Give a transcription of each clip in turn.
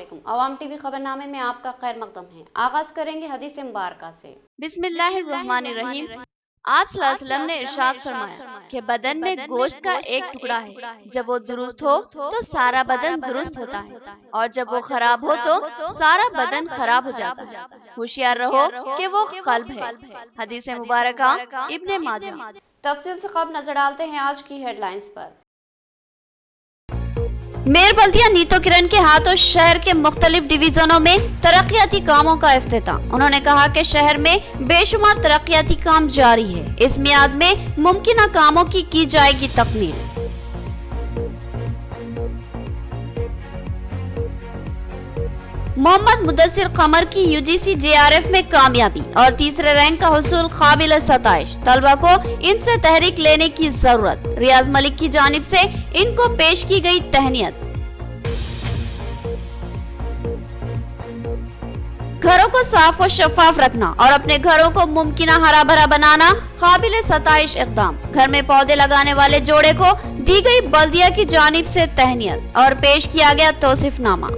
अस्सलामुअलैकुम। अवाम टीवी खबरनामे में आपका खैर मकदम है। आगाज करेंगे हदीस मुबारका से। बिस्मिल्लाहिर्रहमानिर्रहीम। आप सल्लल्लाहु अलैहि वसल्लम ने इरशाद फरमाया कि बदन में गोश्त का एक टुकड़ा है, जब वो दुरुस्त हो तो सारा बदन दुरुस्त होता है, और जब वो खराब हो तो सारा बदन खराब हो जाता है। होशियार रहो कि वो कल्ब है। हदीस मुबारका इब्ने माजा। तफसील से खबर नजर डालते हैं आज की हेडलाइंस पर। मेयर बल्दिया नीतो किरण के हाथों शहर के मुख्तलिफ डिवीजनों में तरक्याती कामों का इफ्तिताह। उन्होंने कहा कि शहर में बेशुमार तरक्याती काम जारी है। इस मियाद में मुमकिन कामों की जाएगी तकमील। मोहम्मद मुदस्सिर कमर की यूजीसी जेआरएफ में कामयाबी और तीसरे रैंक का हुसूल काबिल सताइश। तलबा को इनसे तहरीक लेने की जरूरत। रियाज मलिक की जानिब से इनको पेश की गई तहनीयत। घरों को साफ और शफाफ रखना और अपने घरों को मुमकिन हरा भरा बनाना काबिल सताइश इक़दाम। घर में पौधे लगाने वाले जोड़े को दी गई बल्दिया की जानिब से तहनीयत और पेश किया गया तौसीफनामा।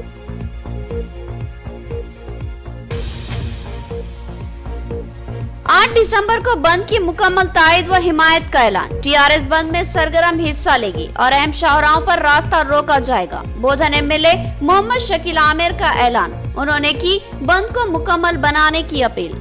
8 दिसंबर को बंद की मुकम्मल तायद व हिमायत का ऐलान। टीआरएस बंद में सरगर्म हिस्सा लेगी और अहम शाहराहों पर रास्ता रोका जाएगा। बोधन एमएलए मोहम्मद शकील आमिर का ऐलान। उन्होंने की बंद को मुकम्मल बनाने की अपील।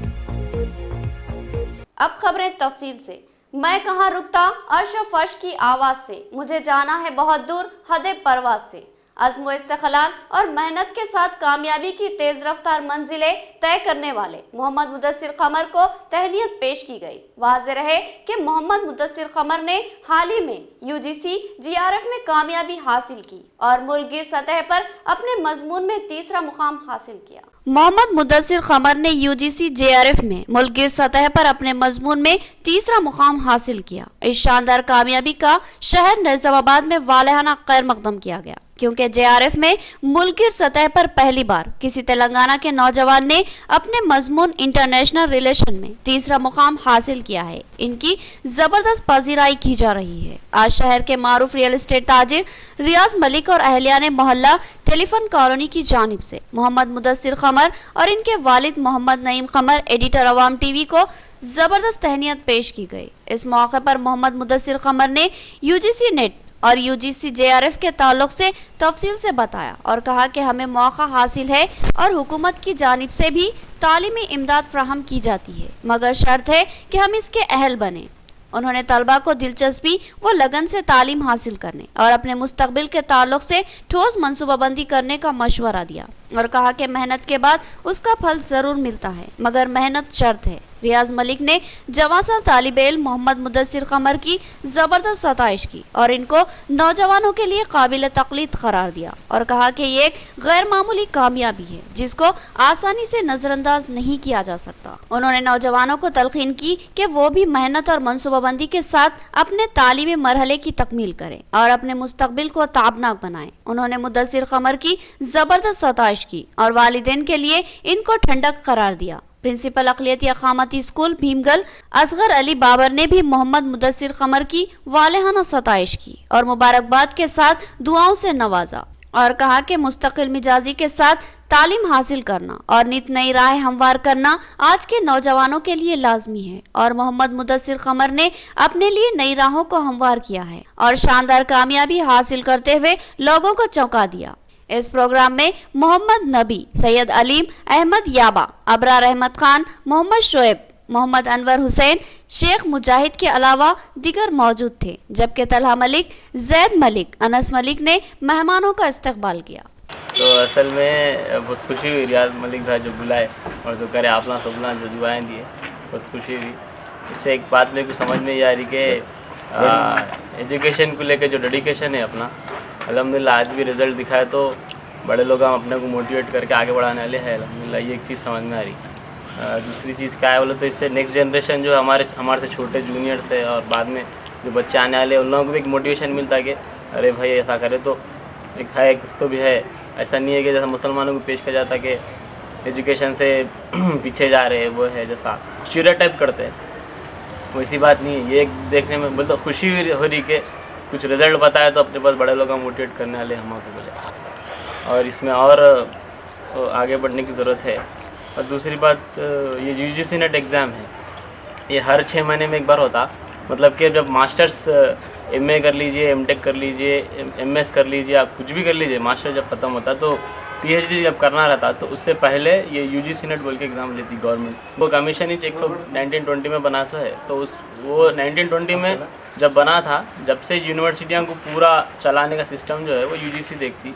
अब खबरें तफसील से। मैं कहाँ रुकता अर्श फर्श की आवाज से, मुझे जाना है बहुत दूर हद परवाज से। अज़्म इस्तिक़लाल और मेहनत के साथ कामयाबी की तेज रफ्तार मंजिलें तय करने वाले मोहम्मद मुदस्सिर कमर को तहनीयत पेश की गई। वाज़ेह रहे कि मोहम्मद मुदस्सिर कमर ने हाल ही में यूजीसी जीआरएफ में कामयाबी हासिल की और मुल्कगीर सतह पर अपने मजमून में तीसरा मुकाम हासिल किया। मोहम्मद मुदस्सिर कमर ने यूजीसी जेआरएफ में मुल्कगीर सतह पर अपने मजमून में तीसरा मुकाम हासिल किया। इस शानदार कामयाबी का शहर निजामाबाद में वालिहाना खैर मकदम किया गया, क्योंकि जेआरएफ में मुल्कगीर सतह पर पहली बार किसी तेलंगाना के नौजवान ने अपने मजमून इंटरनेशनल रिलेशन में तीसरा मुकाम हासिल किया है। इनकी जबरदस्त पजीराई की जा रही है। आज शहर के मारूफ रियल एस्टेट ताजिर रियाज मलिक और अहलियाने मोहल्ला टेलीफोन कॉलोनी की जानिब से मोहम्मद मुदस्सिर कमर और इनके वालिद मोहम्मद नईम कमर एडिटर अवाम टीवी को जबरदस्त तहनीयत पेश की गई। इस मौके पर मोहम्मद मुदस्सिर कमर ने यूजीसी नेट और यूजीसी जेआरएफ के ताल्लुक से तफसील से बताया और कहा कि हमें मौका हासिल है और हुकूमत की जानिब से भी तालीमी इमदाद फराहम की जाती है, मगर शर्त है कि हम इसके अहल बने। उन्होंने तलबा को दिलचस्पी व लगन से तालीम हासिल करने और अपने मुस्तकबिल के ताल्लुक से ठोस मनसूबाबंदी करने का मशवरा दिया और कहा कि मेहनत के बाद उसका फल जरूर मिलता है, मगर मेहनत शर्त है। रियाज मलिक ने जवासा तालिब इल्म मोहम्मद मुदस्सिर कमर की जबरदस्त सताइश की और इनको नौजवानों के लिए काबिल तकलीद करार दिया और कहा कि ये एक गैर मामूली कामयाबी है जिसको आसानी से नजरअंदाज नहीं किया जा सकता। उन्होंने नौजवानों को तलकीन की कि वो भी मेहनत और मनसूबाबंदी के साथ अपने तालीमी मरहले की तकमील करें और अपने मुस्तकबिल को ताबनाक बनाएं। उन्होंने मुदस्सिर कमर की जबरदस्त सताइश की और वालिदैन के लिए इनको ठंडक करार दिया। प्रिंसिपल अक़लियती अक़ामती स्कूल भीमगल असगर अली बाबर ने भी मोहम्मद मुदस्सिर कमर की वालिहाना सताइश की और मुबारकबाद के साथ दुआओं से नवाजा और कहा कि मुस्तकिल मिजाजी के साथ तालीम हासिल करना और नित नई राह हमवार करना आज के नौजवानों के लिए लाजमी है और मोहम्मद मुदस्सिर कमर ने अपने लिए नई राहों को हमवार किया है और शानदार कामयाबी हासिल करते हुए लोगों को चौंका दिया। इस प्रोग्राम में मोहम्मद नबी, सैयद अलीम अहमद याबा, अबरार अहमद खान, मोहम्मद शोएब, मोहम्मद अनवर हुसैन, शेख मुजाहिद के अलावा दिगर मौजूद थे, जबकि तलहा मलिक, जैद मलिक, अनस मलिक ने मेहमानों का इस्तकबाल किया। तो असल में बहुत खुशी हुई रियाज मलिक भाई जो बुलाए और जो करे आपला सबला जो दुआएं दिए, बहुत खुशी हुई। इससे एक बात मेरे को समझ में आ रही कि एजुकेशन को लेकर जो डेडिकेशन है अपना, अल्हम्दुलिल्लाह आज भी रिज़ल्ट दिखाए तो बड़े लोग हम अपने को मोटिवेट करके आगे बढ़ाने वाले हैं। अल्हम्दुलिल्लाह ये एक चीज़ समझ में आ रही। दूसरी चीज़ क्या है बोले तो इससे नेक्स्ट जनरेशन जो हमारे से छोटे जूनियर थे और बाद में जो बच्चे आने वाले उन लोगों को भी एक मोटिवेशन मिलता है कि अरे भाई ऐसा करे तो एक है कुछ तो भी है। ऐसा नहीं है कि जैसा मुसलमानों को पेश किया जाता है कि एजुकेशन से पीछे जा रहे हैं, वो है जैसा स्टीरियोटाइप करते हैं, वैसी बात नहीं है। ये एक देखने में बोलते खुशी हो रही कि कुछ रिज़ल्ट बताया तो अपने पास बड़े लोग मोटिवेट करने वाले हम को बोले। और इसमें और तो आगे बढ़ने की ज़रूरत है। और दूसरी बात, ये UGC नेट एग्ज़ाम है, ये हर 6 महीने में एक बार होता। मतलब कि जब मास्टर्स MA कर लीजिए, MTech कर लीजिए, MS कर लीजिए, आप कुछ भी कर लीजिए, मास्टर जब ख़त्म होता तो PhD जब करना रहता तो उससे पहले ये UGC नेट बोल के एग्ज़ाम लेती गवर्नमेंट। वो कमीशन ही 1920 में बना सा है, तो वो 1920 में जब बना था, जब से यूनिवर्सिटियों को पूरा चलाने का सिस्टम जो है वो UGC देखती।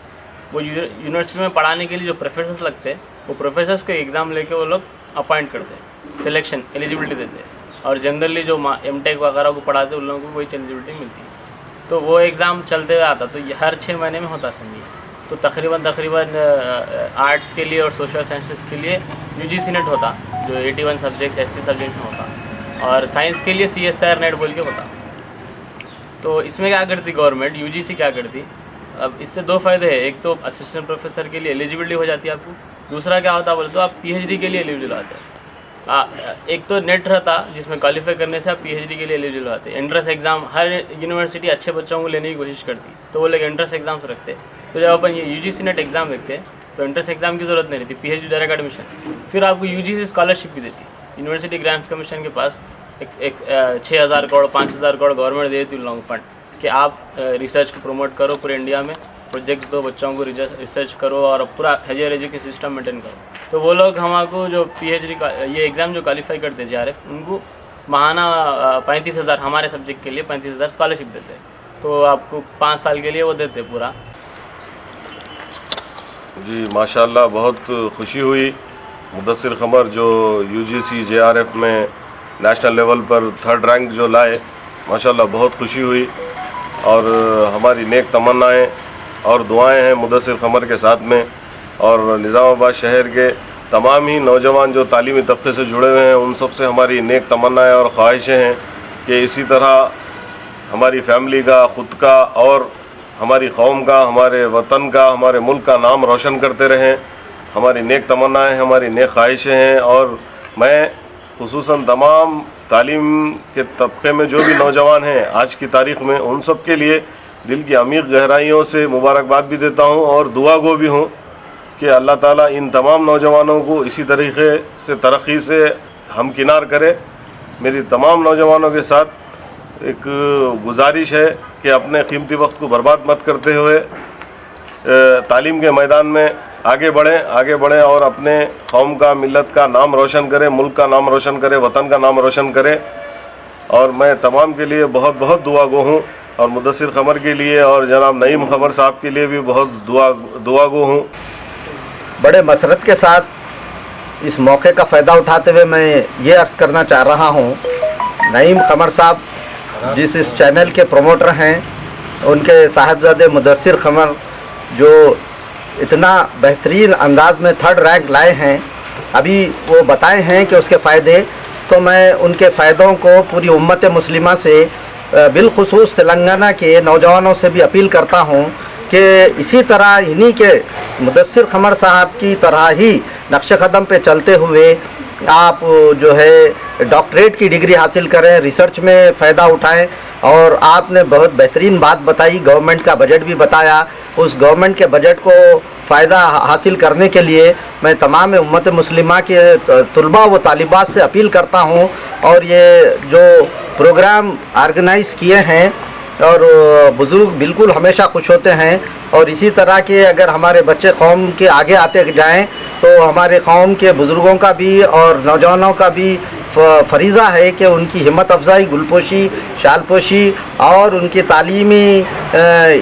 वो यूनिवर्सिटी में पढ़ाने के लिए जो प्रोफेसर्स लगते हैं, वो प्रोफेसर्स को एग्ज़ाम लेके वो लोग अपॉइंट करते हैं, सिलेक्शन एलिजिबिलिटी देते हैं। और जनरली जो MTech वगैरह को पढ़ाते हैं उन लोगों को वही एलिजिबिलिटी मिलती है। तो वो एग्ज़ाम चलते हुए आता, तो ये हर 6 महीने में होता समझिए। तो तकरीबन आर्ट्स के लिए और सोशल साइंसेस के लिए UGC नेट होता, जो 81 सब्जेक्ट्स SC सब्जेक्ट में होता, और साइंस के लिए CSIR नेट बोल के होता। तो इसमें क्या करती गवर्नमेंट, UGC क्या करती, अब इससे 2 फ़ायदे हैं। एक तो असिस्टेंट प्रोफेसर के लिए एलिजिबिलिटी हो जाती है आपको, दूसरा क्या होता बोले तो आप PhD के लिए एलिजिबल आते हैं। एक तो नेट रहता जिसमें क्वालिफाई करने से आप PhD के लिए एलिजिबल आते हैं। एंट्रेंस एग्ज़ाम हर यूनिवर्सिटी अच्छे बच्चों को लेने की कोशिश करती, तो वो लोग एंट्रेंस एग्ज़ाम्स रखते। तो जब अपन ये UGC नेट एग्ज़ाम देखते हैं तो एंट्रेंस एग्ज़ाम की ज़रूरत नहीं रहती, PhD डायरेक्ट एडमिशन। फिर आपको UGC स्कॉलरशिप भी देती। यूनिवर्सिटी ग्रांट्स कमीशन के पास 6,000 करोड़ 5,000 करोड़ गवर्नमेंट देती उन लोगों को फंड कि आप रिसर्च को प्रमोट करो, पूरे इंडिया में प्रोजेक्ट्स दो, बच्चों को रिसर्च करो और पूरा हायर एजुकेशन सिस्टम मेंटेन करो। तो वो लोग हमको जो PhD का ये एग्ज़ाम जो क्वालिफाई करते हैं JRF, उनको माहाना 35,000 हमारे सब्जेक्ट के लिए 35,000 स्कॉलरशिप देते हैं। तो आपको 5 साल के लिए वो देते पूरा। जी माशाल्लाह, बहुत खुशी हुई। मुदस्सिर क़मर जो UGC JRF में नेशनल लेवल पर 3rd रैंक जो लाए, माशाल्लाह बहुत खुशी हुई। और हमारी नेक तमन्नाएं और दुआएं हैं मुदस्सिर क़मर के साथ में, और निज़ामाबाद शहर के तमाम ही नौजवान जो तालीमी तबके से जुड़े हुए हैं उन सब से हमारी नेक तमन्नाएं और ख्वाहिशें हैं कि इसी तरह हमारी फैमिली का, ख़ुद का और हमारी कौम का, हमारे वतन का, हमारे मुल्क का नाम रोशन करते रहें। हमारी नेक तमन्नाएं, हमारी नेक ख्वाहिशें हैं। और मैं खुसूसन तमाम तालीम के तबके में जो भी नौजवान हैं आज की तारीख़ में, उन सब के लिए दिल की अमीर गहराइयों से मुबारकबाद भी देता हूँ और दुआ गो भी हूँ कि अल्लाह ताला इन तमाम नौजवानों को इसी तरीक़े से तरक्की से हमकिनार करे। मेरी तमाम नौजवानों के साथ एक गुजारिश है कि अपने कीमती वक्त को बर्बाद मत करते हुए तालीम के मैदान में आगे बढ़ें और अपने कौम का, मिलत का नाम रोशन करें, मुल्क का नाम रोशन करें, वतन का नाम रोशन करें। और मैं तमाम के लिए बहुत बहुत दुआ गो हूँ, और मुदस्सिर क़मर के लिए और जनाब नईम क़मर साहब के लिए भी बहुत दुआ गो हूँ। बड़े मसरत के साथ इस मौके का फ़ायदा उठाते हुए मैं ये अर्ज़ करना चाह रहा हूँ, नईम क़मर साहब जिस इस चैनल के प्रोमोटर हैं, उनके साहिबजादे मुदस्सिर क़मर जो इतना बेहतरीन अंदाज में 3rd रैंक लाए हैं, अभी वो बताए हैं कि उसके फ़ायदे, तो मैं उनके फ़ायदों को पूरी उम्मत मुस्लिमा से बिलखुसूस तेलंगाना के नौजवानों से भी अपील करता हूँ कि इसी तरह इन्हीं के मुदस्सिर क़मर साहब की तरह ही नक्श कदम पे चलते हुए आप जो है डॉक्टरेट की डिग्री हासिल करें, रिसर्च में फ़ायदा उठाएं। और आपने बहुत बेहतरीन बात बताई, गवर्नमेंट का बजट भी बताया। उस गवर्नमेंट के बजट को फ़ायदा हासिल करने के लिए मैं तमाम उम्मत मुस्लिमा के तलबा व तालिबात से अपील करता हूँ। और ये जो प्रोग्राम ऑर्गेनाइज़ किए हैं और बुज़ुर्ग बिल्कुल हमेशा खुश होते हैं, और इसी तरह के अगर हमारे बच्चे कौम के आगे आते जाएं तो हमारे कौम के बुज़ुर्गों का भी और नौजवानों का भी फरीज़ा है कि उनकी हिम्मत अफजाई, गुलपोशी, शालपोशी और उनकी तालीमी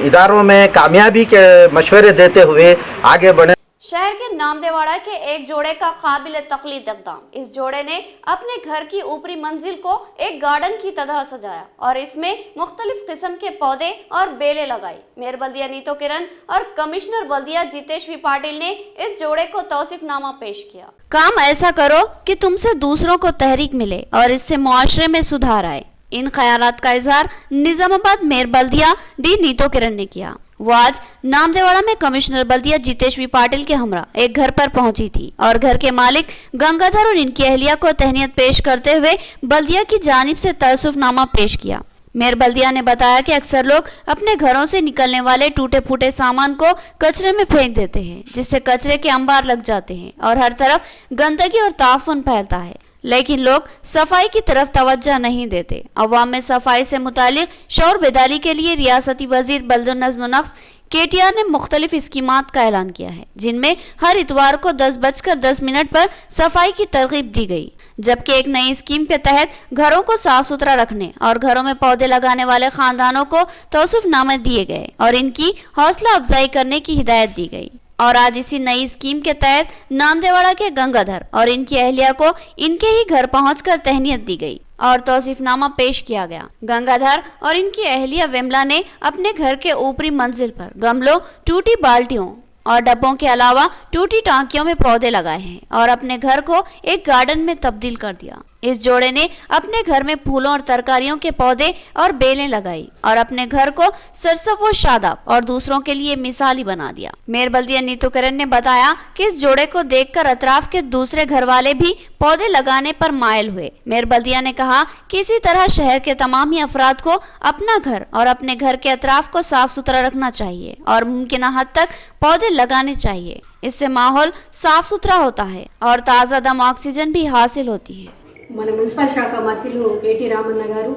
इदारों में कामयाबी के मशवरे देते हुए आगे बढ़ें। शहर के नामदेवाड़ा के एक जोड़े का काबिल तकलीद इक़दाम। इस जोड़े ने अपने घर की ऊपरी मंजिल को एक गार्डन की तरह सजाया और इसमें मुख्तलिफ किस्म के पौधे और बेलें लगाई। मेयर बल्दिया नीतो किरण और कमिश्नर बल्दिया जितेश वी पाटिल ने इस जोड़े को तौसीफनामा पेश किया। काम ऐसा करो कि तुमसे दूसरों को तहरीक मिले और इससे मुआशरे में सुधार आए। इन ख्यालात का इजहार निजामाबाद मेयर बल्दिया डी नीतो किरण ने किया। वो आज नामदेवाड़ा में कमिश्नर बल्दिया जितेश वी पाटिल के हमरा एक घर पर पहुंची थी और घर के मालिक गंगाधर और इनकी अहलिया को तहनीत पेश करते हुए बल्दिया की जानिब से तअस्सुफनामा पेश किया। मेयर बल्दिया ने बताया कि अक्सर लोग अपने घरों से निकलने वाले टूटे फूटे सामान को कचरे में फेंक देते हैं, जिससे कचरे के अंबार लग जाते हैं और हर तरफ गंदगी और ताफुन फैलता है, लेकिन लोग सफाई की तरफ तवज्जो नहीं देते। अवाम में सफाई से मुतालिक शौर बेदारी के लिए रियासती वजीर बल्दुन नज़्म व नक्श KTR ने मुख्तलिफ स्कीमात का ऐलान किया है, जिनमें हर इतवार को 10:10 पर सफाई की तरगीब दी गई, जबकि एक नई स्कीम के तहत घरों को साफ सुथरा रखने और घरों में पौधे लगाने वाले खानदानों को तौसीफनामे दिए गए और इनकी हौसला अफजाई करने की हिदायत दी गई। और आज इसी नई स्कीम के तहत नामदेवाड़ा के गंगाधर और इनकी अहलिया को इनके ही घर पहुंचकर तहनीत दी गई और तौसीफनामा पेश किया गया। गंगाधर और इनकी अहलिया विमला ने अपने घर के ऊपरी मंजिल पर गमलों, टूटी बाल्टियों और डब्बों के अलावा टूटी टांकियों में पौधे लगाए हैं और अपने घर को एक गार्डन में तब्दील कर दिया। इस जोड़े ने अपने घर में फूलों और तरकारियों के पौधे और बेलें लगाई और अपने घर को सरसब व शादाब और दूसरों के लिए मिसाली बना दिया। मेयर बल्दिया नीतू करण ने बताया कि इस जोड़े को देखकर अतराफ के दूसरे घर वाले भी पौधे लगाने पर मायल हुए। मेयर बल्दिया ने कहा कि इसी तरह शहर के तमाम ही अफराद को अपना घर और अपने घर के अतराफ को साफ सुथरा रखना चाहिए और मुमकिन हद तक पौधे लगाने चाहिए। इससे माहौल साफ सुथरा होता है और ताज़ा दम ऑक्सीजन भी हासिल होती है। మన మున్సిపల్ శాఖ మంత్రులు కేటీ రామన్న గారు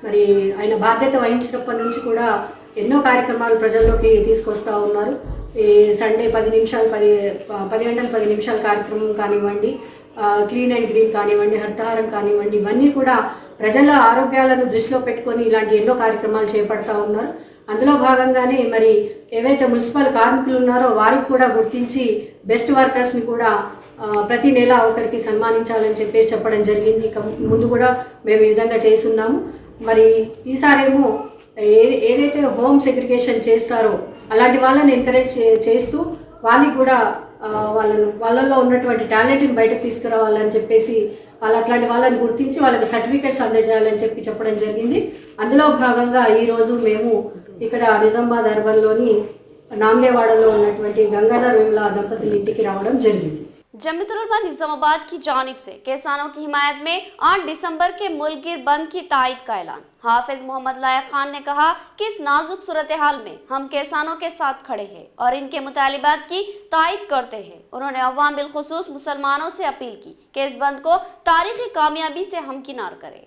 మరి ఆయన బాధ్యత వహించినప్పటి నుంచి కూడా ఎన్నో కార్యక్రమాలు ప్రజల్లోకి తీసుకొస్తూ ఉన్నారు. ఈ సండే 10 నిమిషాలు 10 గంటలు 10 నిమిషాల కార్యక్రమం కానివ్వండి, క్లీన్ అండ్ గ్రీన్ కానివ్వండి, హరితహారం కానివ్వండి, ఇవన్నీ కూడా ప్రజల ఆరోగ్యాలను దృష్టిలో పెట్టుకొని ఇలాంటి ఎన్నో కార్యక్రమాలు చేపడతా ఉన్నారు. అందులో భాగంగానే మరి ఏవైతే మున్సిపల్ కార్మికులు ఉన్నారో వారికి కూడా గుర్తించి బెస్ట్ వర్కర్స్ని కూడా ప్రతి నెల ఒకరికి సన్మానించాలని చెప్పడం జరిగింది. ముందు కూడా మేము ఈ విధంగా చేస్తున్నాము. మరి ఈసారేమో ఏదైతే హోమ్ సెగ్రిగేషన్ చేస్తారో అలాంటి వాళ్ళని ఎంకరేజ్ చేస్తూ వాళ్ళకి కూడా వాళ్ళల్లో ఉన్నటువంటి టాలెంట్ని బయటకు తీసుకురావాలని చెప్పేసి అట్లాంటి వాళ్ళని గుర్తించి వాళ్ళకి సర్టిఫికెట్స్ అందజేయాలని చెప్పడం జరిగింది. అందులో భాగంగా ఈరోజు మేము ఇక్కడ నిజామాబాద్ అర్బన్లోని నామదేవాడలో ఉన్నటువంటి గంగాధర్ విమలా దంపతుల ఇంటికి రావడం జరిగింది. जमीयतुल उलमा निजामाबाद की जानिब से किसानों की हिमायत में 8 दिसंबर के मुल्कगिर बंद की तायद का ऐलान। हाफिज मोहम्मद लायक खान ने कहा कि इस नाजुक सूरत हाल में हम किसानों के साथ खड़े हैं और इनके मुतालिबात की तायद करते हैं। उन्होंने अवाम बिलखुसूस मुसलमानों से अपील की कि इस बंद को तारीखी कामयाबी से हमकिनार करें।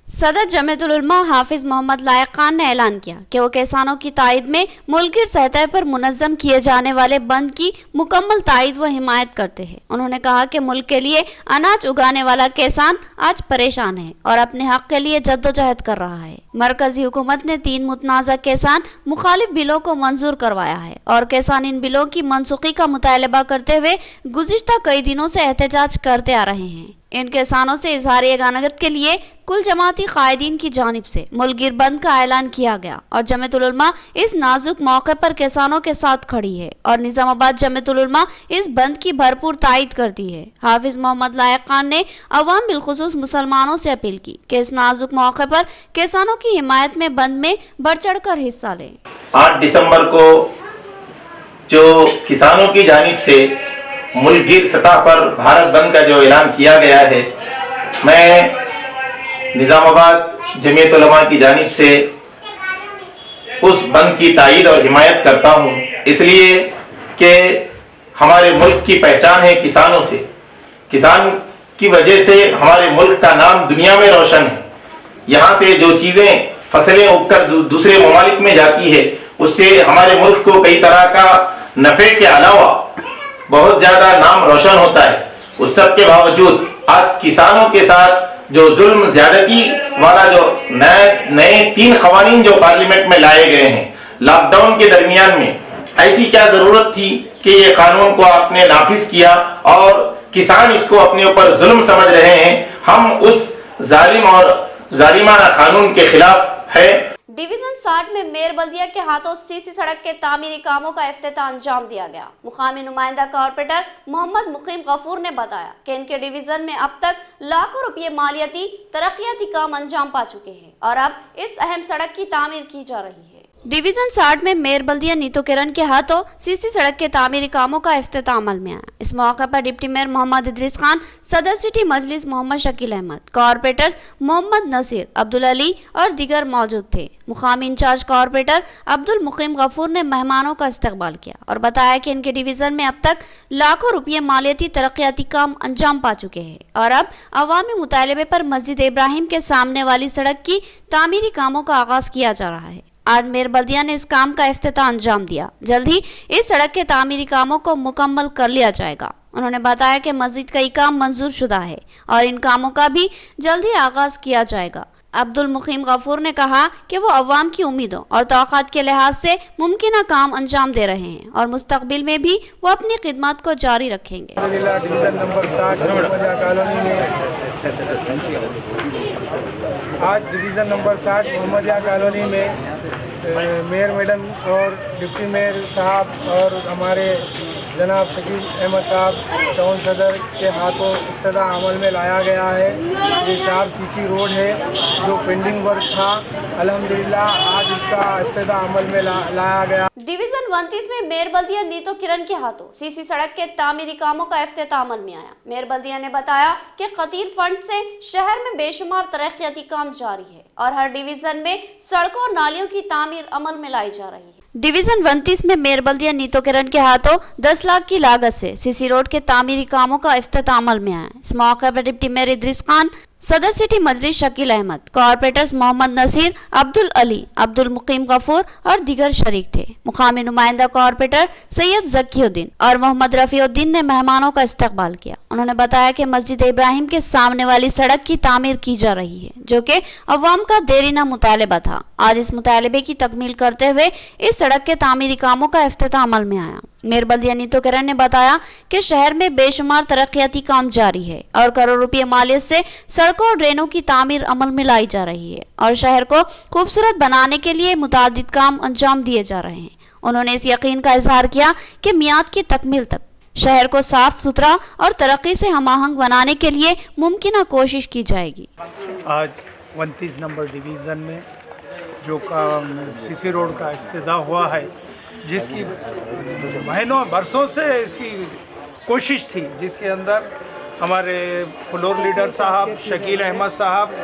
सदर जमीयतुल उलमा हाफिज मोहम्मद लायक खान ने ऐलान किया कि वो किसानों की तायद में मुल्कगिर सतह पर मुनज़्ज़म किए जाने वाले बंद की मुकम्मल तायद व हिमायत करते हैं। उन्होंने कहा कि मुल्क के लिए अनाज उगाने वाला किसान आज परेशान है और अपने हक के लिए जद्दोजहद कर रहा है। मरकजी हुकूमत ने 3 मुतनाज़ा किसान मुखालिफ बिलों को मंजूर करवाया है और किसान इन बिलों की मनसूखी का मुतालबा करते हुए गुज़िश्ता कई दिनों से एहतजाज करते आ रहे हैं। इन किसानों से इजहार यगानत के लिए कुल जमाती कायदीन की जानिब से मुल्कगिर बंद का ऐलान किया गया और जमीयतुल उलमा इस नाजुक मौके पर किसानों के साथ खड़ी है और निजामाबाद जमीयतुल उलमा इस बंद की भरपूर तायद करती है। हाफिज मोहम्मद लायक खान ने अवाम बिलखुसूस मुसलमानों से अपील की कि इस नाजुक मौके पर किसानों की हिमायत में बंद में बढ़ चढ़ कर हिस्सा लें। 8 दिसंबर को जो किसानों की जानिब से मुल्कगिर सतह पर भारत बंद का जो ऐलान किया गया है, मैं निज़ामाबाद जमीयतुल उलमा की जानिब से उस बंद की तायद और हिमायत करता हूँ, इसलिए कि हमारे मुल्क की पहचान है किसानों से। किसान की वजह से हमारे मुल्क का नाम दुनिया में रोशन है। यहाँ से जो चीज़ें फसलें उगकर दूसरे ममालिक में जाती है, उससे हमारे मुल्क को कई तरह का नफ़े के अलावा बहुत ज़्यादा नाम रोशन होता है। उस सब के बावजूद आज किसानों के साथ जो जुल्म ज्यादती वाला जो नए 3 खवानीन जो पार्लियामेंट में लाए गए हैं, लॉकडाउन के दरमियान में ऐसी क्या जरूरत थी कि ये कानून को आपने नाफिज किया और किसान इसको अपने ऊपर जुल्म समझ रहे हैं। हम उस जालिम और जालिमाना कानून के खिलाफ है। डिवीजन 60 में मेयर बल्दिया के हाथों सीसी सड़क के तामीरी कामों का इफ्तिताह अंजाम दिया गया। मुकामी नुमाइंदा कारपोरेटर मोहम्मद मुकीम गफूर ने बताया कि इनके डिवीजन में अब तक लाखों रुपये मालियाती तरक्याती काम अंजाम पा चुके हैं और अब इस अहम सड़क की तामीर की जा रही है। डिवीजन 60 में मेयर बल्दिया नीतू किरण के हाथों सीसी सड़क के तामीरी कामों का इफ्तिताह अमल में आया। इस मौके पर डिप्टी मेयर मोहम्मद इदरीस खान, सदर सिटी मजलिस मोहम्मद शकील अहमद, कॉर्पोरेटर्स मोहम्मद नसीर, अब्दुल अली और दीगर मौजूद थे। मुकामी इंचार्ज कॉर्पोरेटर अब्दुल मुकीम गफूर ने मेहमानों का इस्तकबाल किया और बताया कि इनके डिवीजन में अब तक लाखों रुपये मालियाती तरक्याती काम अंजाम पा चुके हैं और अब अवामी मुतालबे पर मस्जिद इब्राहिम के सामने वाली सड़क की तामीरी कामों का आगाज किया जा रहा है। आज मेयर बल्दिया ने इस काम का इफ्तिताह अंजाम दिया। जल्द ही इस सड़क के तामीरी कामों को मुकम्मल कर लिया जाएगा। उन्होंने बताया कि मस्जिद कई काम मंजूर शुदा है और इन कामों का भी जल्द ही आगाज किया जाएगा। अब्दुल मुकीम गफूर ने कहा कि वो अवाम की उम्मीदों और तौक़ात के लिहाज से मुमकिन काम अंजाम दे रहे हैं और मुस्तकबिल में भी वो अपनी खिदमत को जारी रखेंगे। आज डिवीज़न नंबर 60 मोहम्मदिया कॉलोनी में मेयर मैडम और डिप्टी मेयर साहब और हमारे जनाब शकील अहमद साहब टाउन सदर के हाथों इफ्तिताह अमल में लाया गया है। ये 4 सीसी रोड है जो पेंडिंग वर्क था, अल्हम्दुलिल्लाह आज इसका इफ्तिताह अमल में लाया गया। डिवीजन 29 में मेयर बल्दिया नीतू किरण के हाथों सीसी सड़क के तामीरी कामों का इफ्तिताह अमल में आया। मेयर बल्दिया ने बताया कि खतीर फंड से शहर में बेशुमार तरक्याती काम जारी है और हर डिवीजन में सड़कों और नालियों की तामीर अमल में लाई जा रही है। डिवीजन 29 में मेयर बल्दिया नीतू किरण के हाथों 10 लाख की लागत से सीसी रोड के तामीरी कामों का इफ्तिताह अमल में आया। इस मौके पर डिप्टी मेयर इदरीस खान, सदर सिटी मजलिस शकील अहमद, कॉर्पोरेटर्स मोहम्मद नसीर, अब्दुल अली, अब्दुल मुकीम गफूर और दीगर शरीक थे। मुकामी नुमाइंदा कॉर्पोरेटर सैयद ज़कीउद्दीन और मोहम्मद रफ़ीउद्दीन ने मेहमानों का इस्तकबाल किया। उन्होंने बताया कि मस्जिद इब्राहिम के सामने वाली सड़क की तामीर की जा रही है जो कि अवाम का देरीना मुतालबा था। आज इस मुतालबे की तकमील करते हुए इस सड़क के तामीरी कामों का इफ्तिताह अमल में आया। मेयर बल्दिया नीतू किरण ने बताया कि शहर में बेशुमार तरक्याती काम जारी है और करोड़ रुपये मालियत से सड़कों और ड्रेनों की तामीर अमल में लाई जा रही है और शहर को खूबसूरत बनाने के लिए मुतादिद काम अंजाम दिए जा रहे हैं। उन्होंने इस यकीन का इजहार किया कि मियाद की तकमील तक शहर को साफ सुथरा और तरक्की से हमाहंग बनाने के लिए मुमकिन कोशिश की जाएगी। आज 29 नंबर डिवीज़न में जो सीसी रोड का इफ्तिताह हुआ है, जिसकी महीनों बरसों से इसकी कोशिश थी, जिसके अंदर हमारे फ्लोर लीडर साहब शकील अहमद साहब,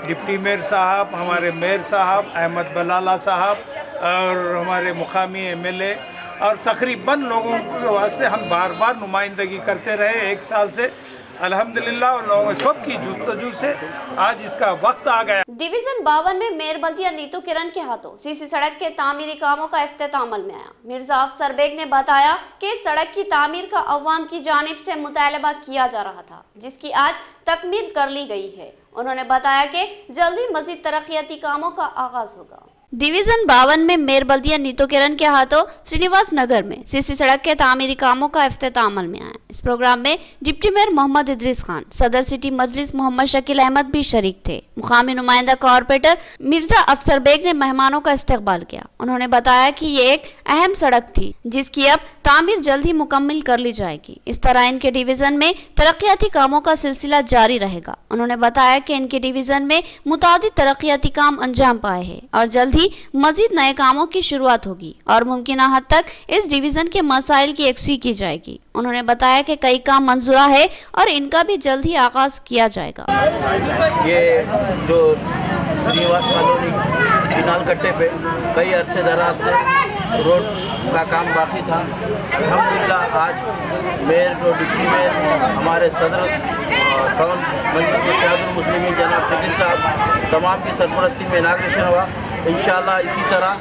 डिप्टी मेयर साहब, हमारे मेयर साहब अहमद बलाला साहब और हमारे मुकामी एमएलए और तकरीबन लोगों के वास्ते हम बार बार नुमाइंदगी करते रहे 1 साल से। अल्हम्दुलिल्लाह और लोगों सब की जुस्तजू से आज इसका वक्त आ गया। डिवीजन 52 में मेयर बल्दिया नीतू किरण के हाथों सीसी सड़क के तामीरी कामों का इफ्तिताह अमल में आया। मिर्जा अफसर बेग ने बताया कि इस सड़क की तामीर का अवाम की जानिब से मुतालबा किया जा रहा था, जिसकी आज तकमील कर ली गई है। उन्होंने बताया कि जल्द ही मजीद तरक्याती कामों का आगाज होगा। डिवीजन 52 में मेयर बल्दिया नीतू किरण के हाथों श्रीनिवास नगर में सीसी सड़क के तामीरी कामों का इफ्तिताह अमल में आया। इस प्रोग्राम में डिप्टी मेयर मोहम्मद इदरीस खान, सदर सिटी मजलिस मोहम्मद शकील अहमद भी शरीक थे। मुकामी नुमाइंदा कॉर्पोरेटर मिर्जा अफसर बेग ने मेहमानों का इस्तकबाल किया। उन्होंने बताया कि ये एक अहम सड़क थी जिसकी अब तामीर जल्द ही मुकम्मल कर ली जाएगी। इस तरह इनके डिवीजन में तरक्याती कामों का सिलसिला जारी रहेगा। उन्होंने बताया कि इनके डिवीजन में मुतादिद तरक्याती काम अंजाम पाए हैं और जल्द ही मजीद नए कामों की शुरुआत होगी और मुमकिन हद तक इस डिवीजन के मसाइल की यकसी की जाएगी। उन्होंने बताया कि कई काम मंजूरा है और इनका भी जल्द ही आगाज किया जाएगा। ये जो श्रीनिवास कॉलोनी किनाल कट्टे पे कई अरसे दराज से रोड का काम बाकी था। अल्हम्दुलिल्लाह आज मेयर और डिप्टी मेयर हमारे सदर टाउन मजलिस इत्तेहादुल मुस्लिमीन जनाब शकील साहब तमाम की सरपरस्ती में इनाग्रेशन हुआ। इंशाअल्लाह इसी तरह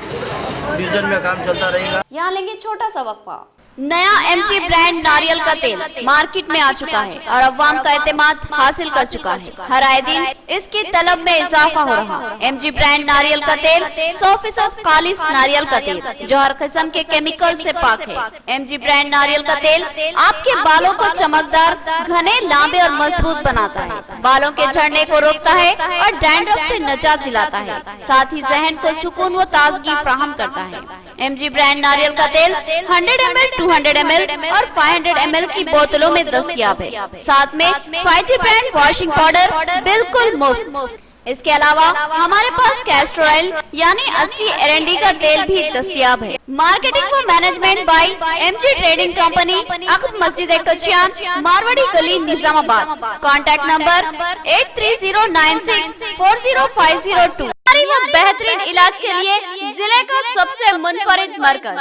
डिवीजन में काम चलता रहेगा। यहाँ लेंगे छोटा सा वक्फा। नया एमजी ब्रांड नारियल का तेल मार्केट में आ चुका है और अवाम का एतमाद हासिल कर चुका है। हर आए दिन इसकी तलब में इजाफा हो रहा है। एमजी ब्रांड नारियल का तेल 100% खालिस नारियल का तेल जो हर किस्म के केमिकल से पाक है। एमजी ब्रांड नारियल का तेल आपके बालों को चमकदार, घने, लांबे और मजबूत बनाता है, बालों के झड़ने को रोकता है और डैंड्रफ से निजात दिलाता है, साथ ही जहन को सुकून व ताजगी फराहम करता है। एमजी ब्रांड नारियल का तेल 100 ml, 200 ml और 500 ml की बोतलों में दस्तयाब है। साथ में 5G ब्रांड वॉशिंग पाउडर बिल्कुल मुफ्त। इसके अलावा हमारे पास कैस्टर ऑयल यानी असली एरंडी का तेल भी दस्तयाब है। मार्केटिंग व management by MG trading company, अकब मस्जिद कचियान, मारवाड़ी गली, निजामाबाद। Contact number 8309640502। बेहतरीन इलाज के लिए जिले का सबसे मुनफरिद मरकज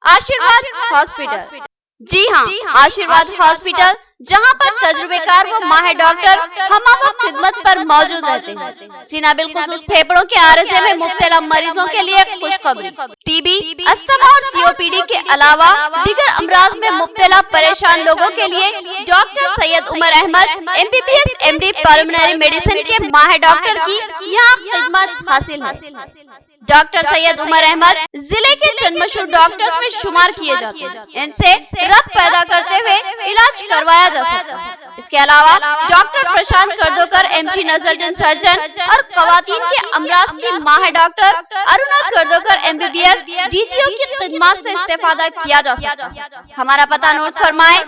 आशीर्वाद हॉस्पिटल। जी हाँ, आशीर्वाद हॉस्पिटल, जहाँ पर तजुर्बेकार व माहिर डॉक्टर हमवक्त खिदमत पर मौजूद रहते हैं। सीना बिलखुसूस फेफड़ों के आरज़े में मुब्तला मरीजों के लिए खुशखबरी। टीबी, अस्थमा और सीओपीडी के अलावा दीगर अमराज में मुब्तला परेशान लोगों के लिए doctor Syed Umar Ahmed MBBS MD pulmonary medicine के माहिर डॉक्टर की यहाँ खिदमत हासिल है। डॉक्टर सैयद उमर अहमद जिले के चंद मशहूर डॉक्टर्स में शुमार किए जाते हैं। इनसे रब्त पैदा करते हुए इलाज करवाया जा सकता है। इसके अलावा डॉक्टर प्रशांत कर्दोकर MG नजरजन सर्जन और खवातीन के अमराज की माहिर डॉक्टर अरुणा कर्दोकर MBBS DGO की खिदमत से इस्तेफादा किया जा सकता है। हमारा पता नोट फरमाए,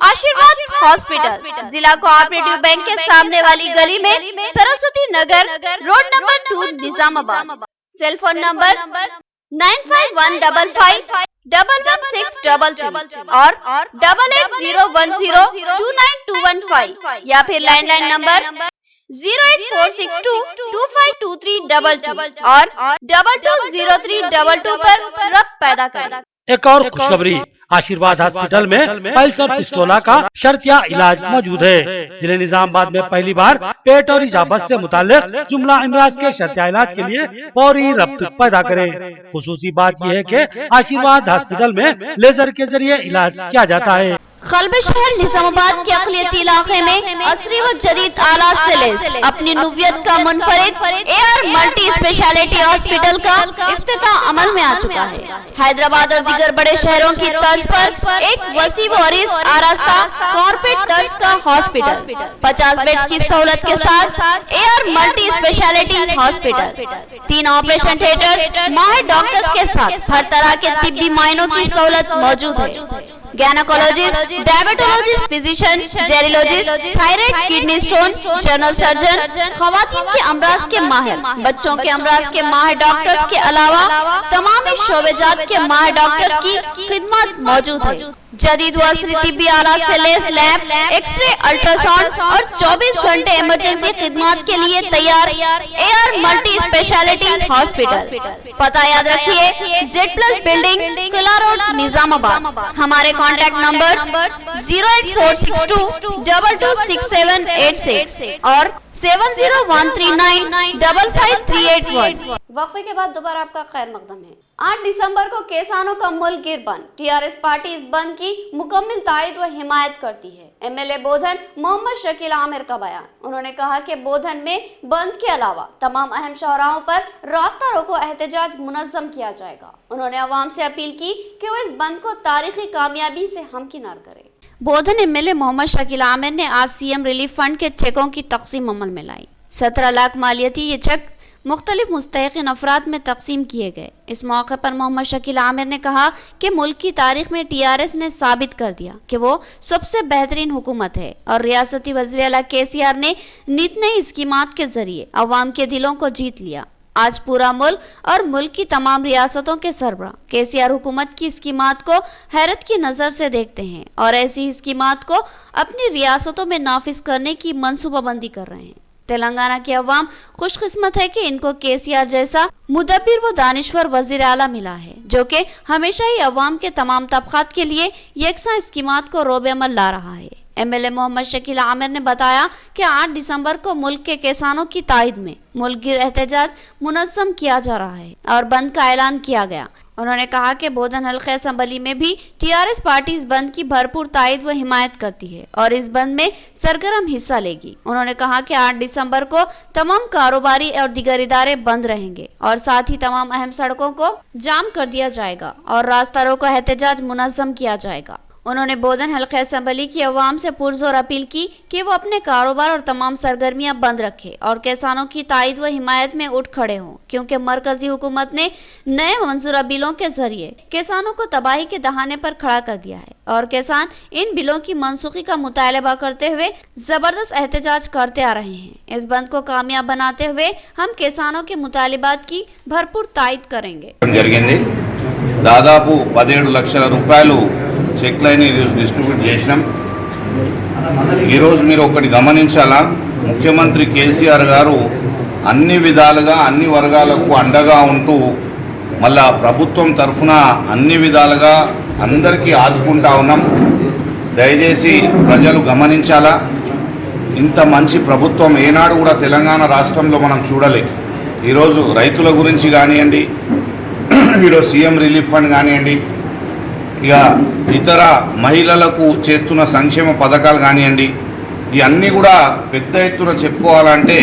आशीर्वाद हॉस्पिटल, जिला कोऑपरेटिव बैंक के सामने वाली गली में, Saraswati Nagar road number 2, Nizamabad. Cell phone number 9515511622 और 8801029215 या फिर लैंडलाइन नंबर 08462252322 और 220322 पर रब्त पैदा करें। एक और खुशखबरी, आशीर्वाद हॉस्पिटल में पल्स और पिस्टोला का शर्तिया इलाज मौजूद है। जिले निजामाबाद में पहली बार पेट और इजाबत से मुताल्लिक जुमला अमराज के शर्तिया इलाज के लिए फौरी रब्त पैदा करें। खुसूसी बात यह है कि आशीर्वाद हॉस्पिटल में लेजर के जरिए इलाज किया जाता है। कल्ब शहर निजामाबाद के अक़लियती इलाके में असरी व जदीद आलात से लैस अपनी नुवियत का मुनफरिद AR मल्टी स्पेशलिटी हॉस्पिटल का इफ्तिताह अमल में आ चुका है। हैदराबाद और दीगर बड़े शहरों की तर्ज पर एक वसी व अरीज आरास्ता कॉर्पोरेट तर्ज का हॉस्पिटल, 50 बेड्स की सहूलत के साथ AR multi speciality hospital, 3 operation theatre, माहिर डॉक्टर्स के साथ हर तरह के तिब्बी मायनों की सहूलत मौजूद है। Gynaecologist, diabetologist, physician, gerontologist, thyroid, kidney stone, general surgeon, खवातीन के अमराज के माहिर, बच्चों के अमराज के माहिर डॉक्टर्स के अलावा तमाम शोबेजात के माहिर डॉक्टर्स की खिदमत मौजूद है। जदीद व असरी तिब्बी आलात से लैस लैब, एक्सरे, अल्ट्रासाउंड और 24 घंटे इमरजेंसी खिदमत के लिए तैयार AR मल्टी स्पेशलिटी हॉस्पिटल। पता याद रखिए, Z+ बिल्डिंग, किला रोड, निजामाबाद। हमारे कॉन्टैक्ट नंबर 08462226786 और 7013955381। वक्फे के बाद दोबारा आपका खैर मकदम है। 8 दिसंबर को किसानों का मुल्क गिर बंद। TRS पार्टी इस बंद की मुकम्मल तायद व हिमायत करती है। MLA बोधन मोहम्मद शकील आमिर का बयान। उन्होंने कहा कि बोधन में बंद के अलावा तमाम अहम शौराहों पर रास्ता रोको एहतजाज मुनज़्ज़म किया जाएगा। उन्होंने अवाम से अपील की कि वो इस बंद को तारीखी कामयाबी से हमकिनार करे। बोधन MLA मोहम्मद शकील आमिर ने आज CM रिलीफ फंड के चेकों की तकसीम अमल में लाई। 17 लाख मालियती ये चेक मुख्तलिफ मुस्तहिक़ीन अफराद में तकसीम किए गए। इस मौके पर मोहम्मद शकील आमिर ने कहा कि मुल्क की तारीख में TRS ने साबित कर दिया कि वो सबसे बेहतरीन हुकूमत है और रियासती वज़ीर आला KCR ने नित नई स्कीमात के जरिए अवाम के दिलों को जीत लिया। आज पूरा मुल्क और मुल्क की तमाम रियासतों के सरबराह KCR हुकूमत की स्कीमात को हैरत की नज़र से देखते हैं और ऐसी स्कीमात को अपनी रियासतों में नाफिज करने की मनसूबाबंदी कर रहे हैं। तेलंगाना की अवाम खुशकिस्मत है कि इनको KCR जैसा मुदब्बिर व दानिश्वर वजीर आला मिला है, जो कि हमेशा ही अवाम के तमाम तबकात के लिए यकसा स्कीमात को रोबे अमल ला रहा है। MLA मोहम्मद शकील आमिर ने बताया कि 8 दिसंबर को मुल्क के किसानों की तायद में मुल्क गिर एहतजाज मुनज़्ज़म किया जा रहा है और बंद का ऐलान किया गया। उन्होंने कहा कि बोधन हल्के असम्बली में भी TRS पार्टी इस बंद की भरपूर तायद व हिमायत करती है और इस बंद में सरगर्म हिस्सा लेगी। उन्होंने कहा कि 8 दिसंबर को तमाम कारोबारी और दीगर इदारे बंद रहेंगे और साथ ही तमाम अहम सड़कों को जाम कर दिया जाएगा और रास्ता रोको एहतजाज मुनज़्ज़म किया जाएगा। उन्होंने बोधन हल्के असेंबली की अवाम से पुरजोर अपील की कि वो अपने कारोबार और तमाम सरगर्मियां बंद रखें और किसानों की ताईद व हिमायत में उठ खड़े हों, क्योंकि मरकजी हुकूमत ने नए मंजूरा बिलों के जरिए किसानों को तबाही के दहाने पर खड़ा कर दिया है और किसान इन बिलों की मनसूखी का मुतालबा करते हुए जबरदस्त एहतजाज करते आ रहे हैं। इस बंद को कामयाब बनाते हुए हम किसानों के मुतालिबात की भरपूर तायद करेंगे। దాదాపు 17 లక్షల రూపాయలు చెక్లైని డిస్ట్రిబ్యూట్ చేసినాం। ఈరోజు మీరు ఒకటి గమనించాలా, ముఖ్యమంత్రి కేసీఆర్ గారు అన్ని విధాలుగా అన్ని వర్గాలకు అండగా ఉంటూ మళ్ళా ప్రభుత్వం తరఫున అన్ని విధాలుగా అందరికీ ఆదుకుంటా ఉన్నాం। దయచేసి ప్రజలు గమనించాలా, ఇంత మంచి ప్రభుత్వం ఏనాడు కూడా తెలంగాణ రాష్ట్రంలో మనం చూడలేదు। ఈరోజు రైతుల గురించి కానివ్వండి, ఈరోజు సీఎం రిలీఫ్ ఫండ్ కానివ్వండి, ఇక ఇతర మహిళలకు చేస్తున్న సంక్షేమ పథకాలు కానివ్వండి, ఇవన్నీ కూడా పెద్ద ఎత్తున చెప్పుకోవాలంటే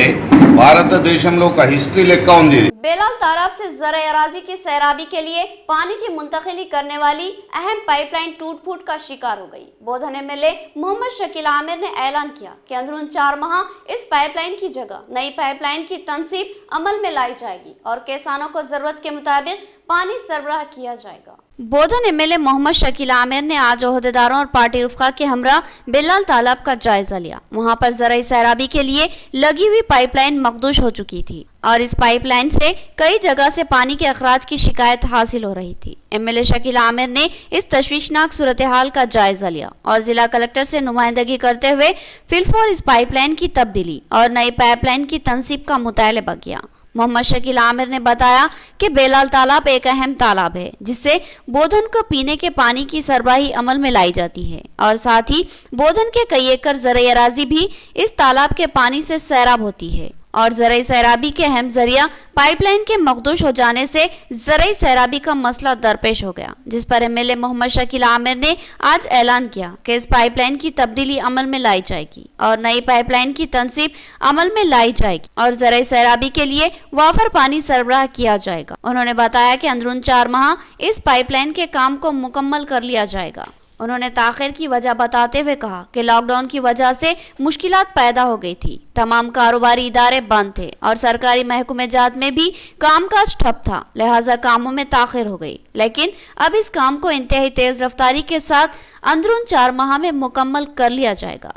భారతదేశంలో ఒక హిస్టరీ లెక్క ఉంది। बेलाल तालाब से ज़रा अराजी की सैराबी के लिए पानी की मुंतकिली करने वाली अहम पाइपलाइन टूट फूट का शिकार हो गई। बोधन एमएलए मोहम्मद शकील आमिर ने ऐलान किया कि अंदरून 4 माह इस पाइपलाइन की जगह नई पाइपलाइन की तनसीब अमल में लाई जाएगी और किसानों को जरूरत के मुताबिक पानी सरबराह किया जाएगा। बोधन एमएलए मोहम्मद शकील आमिर ने आज ओहदेदारों और पार्टी रुफका के हमरा बेलाल तालाब का जायजा लिया। वहां पर ज़राई सैराबी के लिए लगी हुई पाइपलाइन मखदूश हो चुकी थी और इस पाइपलाइन से कई जगह से पानी के अखराज की शिकायत हासिल हो रही थी। एमएलए शकील आमिर ने इस तशवीशनाक सूरत हाल का जायजा लिया और जिला कलेक्टर से नुमाइंदगी करते हुए फिलफौर इस पाइपलाइन की तब्दीली और नई पाइपलाइन की तनसीब का मुतालबा किया। मोहम्मद शकील आमिर ने बताया कि बेलाल तालाब एक अहम तालाब है जिससे बोधन को पीने के पानी की सरबराही अमल में लाई जाती है और साथ ही बोधन के कई एकड़ ज़राई अराजी भी इस तालाब के पानी से सैराब होती है और ज़राई सैराबी के अहम जरिया पाइपलाइन के मखदूश हो जाने से ज़राई सैराबी का मसला दरपेश हो गया, जिस पर एमएलए मोहम्मद शकील आमिर ने आज ऐलान किया कि इस पाइपलाइन की तब्दीली अमल में लाई जाएगी और नई पाइपलाइन की तनसीब अमल में लाई जाएगी और ज़राई सैराबी के लिए वाफर पानी सरबराह किया जाएगा। उन्होंने बताया कि अंदरून 4 माह इस पाइपलाइन के काम को मुकम्मल कर लिया जाएगा। उन्होंने ताखिर की वजह बताते हुए कहा कि लॉकडाउन की वजह से मुश्किलात पैदा हो गई थी, तमाम कारोबारी इदारे बंद थे और सरकारी महकमे जात में भी कामकाज ठप था, लिहाजा कामों में ताखिर हो गई। लेकिन अब इस काम को इंतहाई तेज रफ्तारी के साथ अंदरून 4 माह में मुकम्मल कर लिया जाएगा।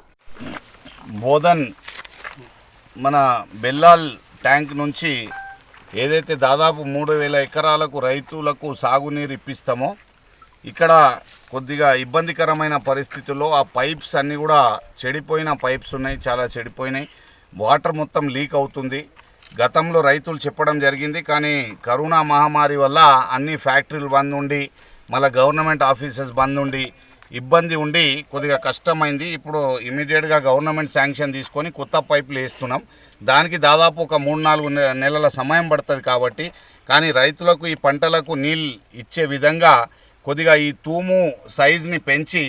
బోధన్ మన బెల్లాల్ ట్యాంక్ నుంచి ఏదైతే దాదాపు 3000 ఎకరాలకు రైతులకు సాగునీరు ఇప్పిస్తామో ఇక్కడ కొద్దిగా ఇబ్బందికరమైన పరిస్థితుల్లో ఆ పైప్స్ అన్నీ కూడా చెడిపోయిన పైప్స్ ఉన్నాయి, చాలా చెడిపోయినాయి, వాటర్ మొత్తం లీక్ అవుతుంది। గతంలో రైతులు చెప్పడం జరిగింది, కానీ కరోనా మహమ్మారి వల్ల అన్ని ఫ్యాక్టరీలు బంద్ ఉండి మళ్ళీ గవర్నమెంట్ ఆఫీసెస్ బంద్ ఉండి ఇబ్బంది ఉండి కొద్దిగా కష్టమైంది। ఇప్పుడు ఇమీడియట్గా గవర్నమెంట్ శాంక్షన్ తీసుకొని కొత్త పైపులు వేస్తున్నాం। దానికి దాదాపు ఒక 3-4 నెలల సమయం పడుతుంది కాబట్టి, కానీ రైతులకు ఈ పంటలకు నీళ్ళు ఇచ్చే విధంగా కొద్దిగా ఈ తూము సైజ్ని పెంచి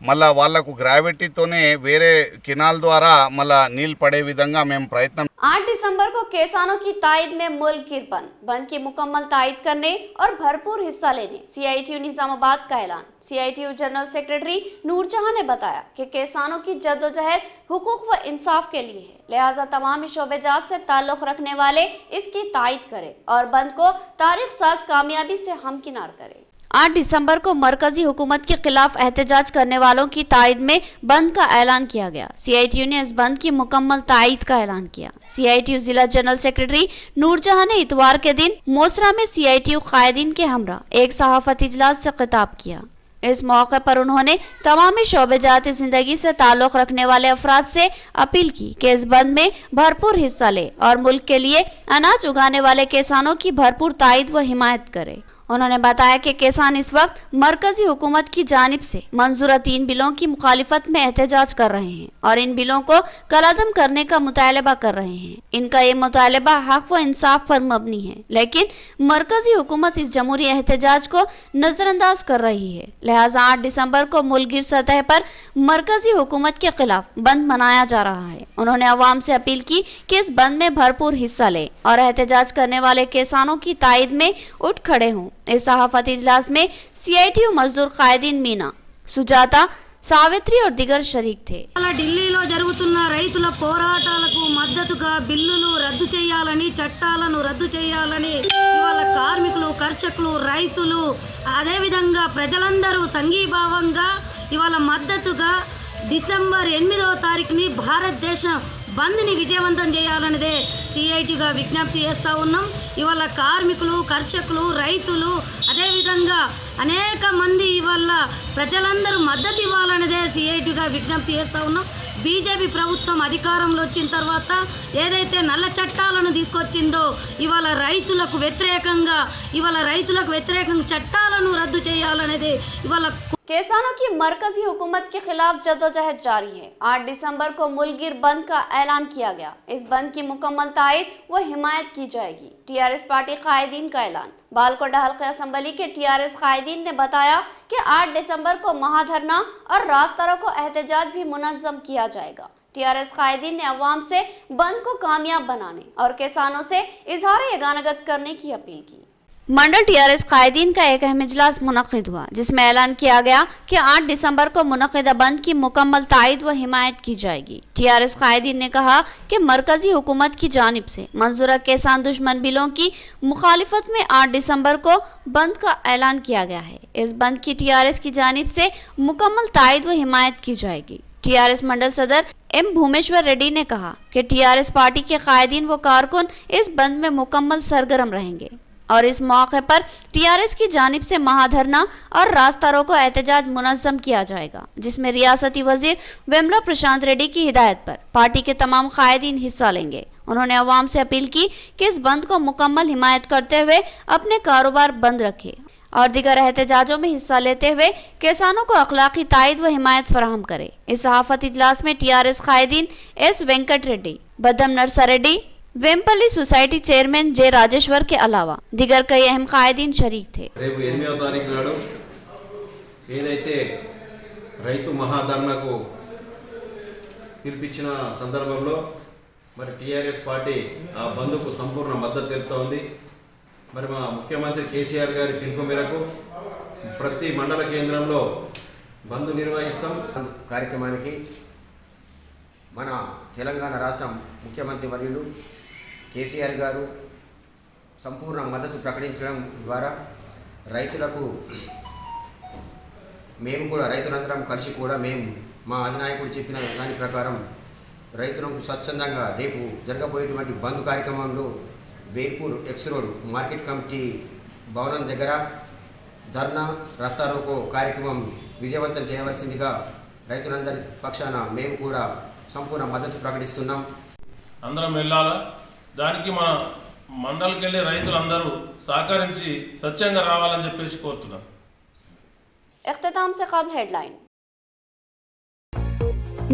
మళ్ళా వాళ్లకు గ్రావిటీతోనే వేరే కెనాల్ ద్వారా మళ్ళా నీళ్ళు పడే విధంగా మేము ప్రయత్నం। 8 दिसंबर को किसानों की तायद में मुल्क गिर बंद की मुकम्मल तायद करने और भरपूर हिस्सा लेने CITU निजामाबाद का ऐलान। CITU जनरल सेक्रेटरी नूरजहां ने बताया कि किसानों की जद्दोजहद हुकूक व इंसाफ के लिए है, लिहाजा तमाम शोबेजात से ताल्लुक़ रखने वाले इसकी तायद करें और बंद को तारीख साज कामयाबी से हमकिनार करें। 8 दिसंबर को मरकजी हुकूमत के खिलाफ एहतजाज करने वालों की तायद में बंद का ऐलान किया गया। CITU ने इस बंद की मुकम्मल तायद का ऐलान किया। CITU जिला जनरल सेक्रेटरी नूरजहां ने इतवार के दिन मोसरा में CITU कायदीन के हमरा एक सहाफती इजलास से खिताब किया। इस मौके पर उन्होंने तमामी शोबेजाती जिंदगी से ताल्लुक़ रखने वाले अफराद से अपील की कि इस बंद में भरपूर हिस्सा ले और मुल्क के लिए अनाज उगाने वाले किसानों की भरपूर तायद व हिमायत करे। उन्होंने बताया कि किसान इस वक्त मरकजी हुकूमत की जानिब से मंजूरा 3 बिलों की मुखालिफत में एहतजाज कर रहे हैं और इन बिलों को कलादम करने का मुतालबा कर रहे हैं। इनका ये मुतालबा हक व इंसाफ पर मबनी है, लेकिन मरकजी हुकूमत इस जमहूरी एहतजाज को नजरअंदाज कर रही है। लिहाजा 8 दिसंबर को मुल्क सतह पर मरकजी हुकूमत के खिलाफ बंद मनाया जा रहा है। उन्होंने अवाम से अपील की कि इस बंद में भरपूर हिस्सा ले और एहतजाज करने वाले किसानों की तायद में उठ खड़े हों। इस सहाफती इजलास में CITU मजदूर कायदीन मीना, सुजाता, सावित्री और दिगर शरीक थे। ఢిల్లీలో జరుగుతున్న రైతుల పోరాటాలకు మద్దతుగా బిల్లులు రద్దు చేయాలని, చట్టాలను రద్దు చేయాలని ఇవాళ కార్మికులు, కర్షకులు, రైతులు అదేవిధంగా ప్రజలందరూ సంఘీభావంగా ఇవాళ మద్దతుగా డిసెంబర్ 8వ తారీఖుని భారతదేశం బంద్ని విజయవంతం చేయాలనేదే సిఐటిగా విజ్ఞప్తి చేస్తూ ఉన్నాం. ఇవాళ కార్మికులు, కర్షకులు, రైతులు అదేవిధంగా అనేక మంది ఇవాళ ప్రజలందరూ మద్దతు ఇవ్వాలనేదే సిఐటిగా విజ్ఞప్తి చేస్తూ ఉన్నాం. బీజేపీ ప్రభుత్వం అధికారంలో వచ్చిన తర్వాత ఏదైతే నల్ల చట్టాలను తీసుకొచ్చిందో ఇవాళ రైతులకు వ్యతిరేకంగా చట్టాలను రద్దు చేయాలనేది ఇవాళ किसानों की मरकजी हुकूमत के खिलाफ जदोजहद जारी है। 8 दिसंबर को मुल्कगीर बंद का ऐलान किया गया। इस बंद की मुकम्मल तायद व हिमायत की जाएगी। टीआरएस पार्टी कायदीन का ऐलान। बालकोट हल्का असम्बली के टीआरएस कायदीन ने बताया कि 8 दिसंबर को महाधरना और रास्ता रोको एहतजाज भी मुनज़्ज़म किया जाएगा। टीआरएस कायदीन ने अवाम से बंद को कामयाब बनाने और किसानों से इजहार यगानगत करने की अपील की। मंडल टीआरएस कायदीन का एक अहम इजलास मुनक़िद हुआ, जिसमें ऐलान किया गया कि 8 दिसंबर को मुनक़िदा बंद की मुकम्मल तायद व हिमायत की जाएगी। टीआरएस कायदीन ने कहा कि मरकजी हुकूमत की जानिब से मंजूरा किसान दुश्मन बिलों की मुखालिफत में 8 दिसंबर को बंद का ऐलान किया गया है। इस बंद की टीआरएस की जानिब से मुकम्मल तायद व हिमायत की जाएगी। टीआरएस मंडल सदर एम भूमेश्वर रेड्डी ने कहा कि टीआरएस पार्टी के कायदीन व कारकुन इस बंद में मुकम्मल सरगर्म रहेंगे और इस मौके पर टीआरएस की जानिब से महाधरना और रास्ता रोको एहतजाज मुनज़्ज़म किया जाएगा, जिसमें रियासती वजीर वेमला प्रशांत रेड्डी की हिदायत पर पार्टी के तमाम कायदीन हिस्सा लेंगे। उन्होंने अवाम से अपील की कि इस बंद को मुकम्मल हिमायत करते हुए अपने कारोबार बंद रखे और दीगर एहतजाजों में हिस्सा लेते हुए किसानों को अखलाकी तायद व हिमायत फराहम करे। इस सहाफत इजलास में टीआरएस कायदीन एस वेंकट रेड्डी, बदम नरसरेड्डी, वेंपल्ली सोसाइटी चेयरमैन जे राजेश्वर के अलावा दिगर कई अहम कायदीन शरीक थे। రేపు 8వ తారీఖు నాడు ఏదైతే రైతు మహాధర్నాకు పిలిపించిన సందర్భంలో మరి టీఆర్ఎస్ పార్టీ ఆ బంద్కు సంపూర్ణ మద్దతు తెలుపుతోంది. మరి మా ముఖ్యమంత్రి కేసీఆర్ గారి పిలుపు మేరకు ప్రతి మండల కేంద్రంలో బంద్ నిర్వహిస్తాం. కార్యక్రమానికి మన తెలంగాణ రాష్ట్ర ముఖ్యమంత్రి వర్యులు కేసీఆర్ గారు సంపూర్ణ మద్దతు ప్రకటించడం ద్వారా రైతులకు మేము కూడా రైతులందరం కలిసి కూడా మేము మా అధినాయకుడు చెప్పిన దాని ప్రకారం రైతులకు స్వచ్ఛందంగా రేపు జరగబోయేటువంటి బంద్ కార్యక్రమంలో Velpur X road market committee భవనం దగ్గర ధర్నా రాస్తా రోకో కార్యక్రమం విజయవంతం చేయవలసిందిగా రైతులందరి పక్షాన మేము కూడా సంపూర్ణ మద్దతు ప్రకటిస్తున్నాం. అందరం వెళ్ళాలా, దానికి మన మండలికి వెళ్ళి రైతులందరూ సహకరించి స్వచ్ఛంగా రావాలని చెప్పేసి కోరుతున్నాం. इख्तिताम से कबल हेडलाइन।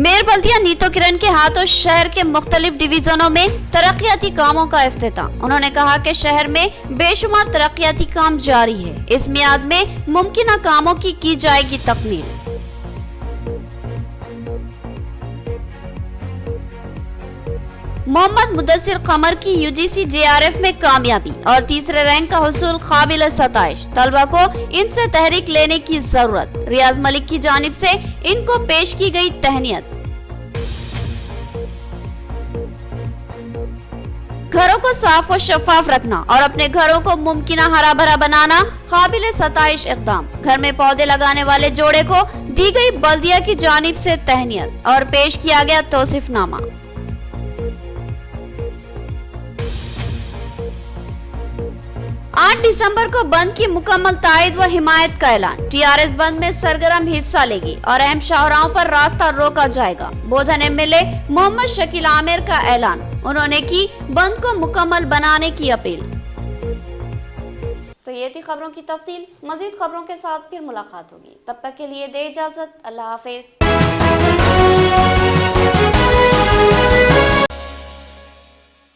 मेयर बल्दिया नीतो किरण के हाथों शहर के मुख्तलिफ डिवीजनों में तरक्याती कामों का इफ्तिताह। उन्होंने कहा कि शहर में बेशुमार तरक्याती काम जारी है। इस मियाद में मुमकिन कामों की जाएगी तकमील। मोहम्मद मुदस्सिर कमर की यूजीसी जेआरएफ में कामयाबी और तीसरे रैंक का हुसूल काबिल सताइश। तलबा को इनसे तहरीक लेने की जरूरत। रियाज मलिक की जानिब से इनको पेश की गई तहनीयत। घरों को साफ और शफाफ रखना और अपने घरों को मुमकिन हरा भरा बनाना काबिल सताइश इक़दाम। घर में पौधे लगाने वाले जोड़े को दी गई बल्दिया की जानिब से तहनीयत और पेश किया गया तौसीफनामा। 8 दिसंबर को बंद की मुकम्मल तायद व हिमायत का ऐलान। टीआरएस बंद में सरगर्म हिस्सा लेगी और अहम शाहराहों पर रास्ता रोका जाएगा। बोधन एमएलए मोहम्मद शकील आमिर का ऐलान। उन्होंने की बंद को मुकम्मल बनाने की अपील। तो ये थी खबरों की तफसील। मजीद खबरों के साथ फिर मुलाकात होगी, तब तक के लिए दे इजाजत। अल्लाह हाफिज।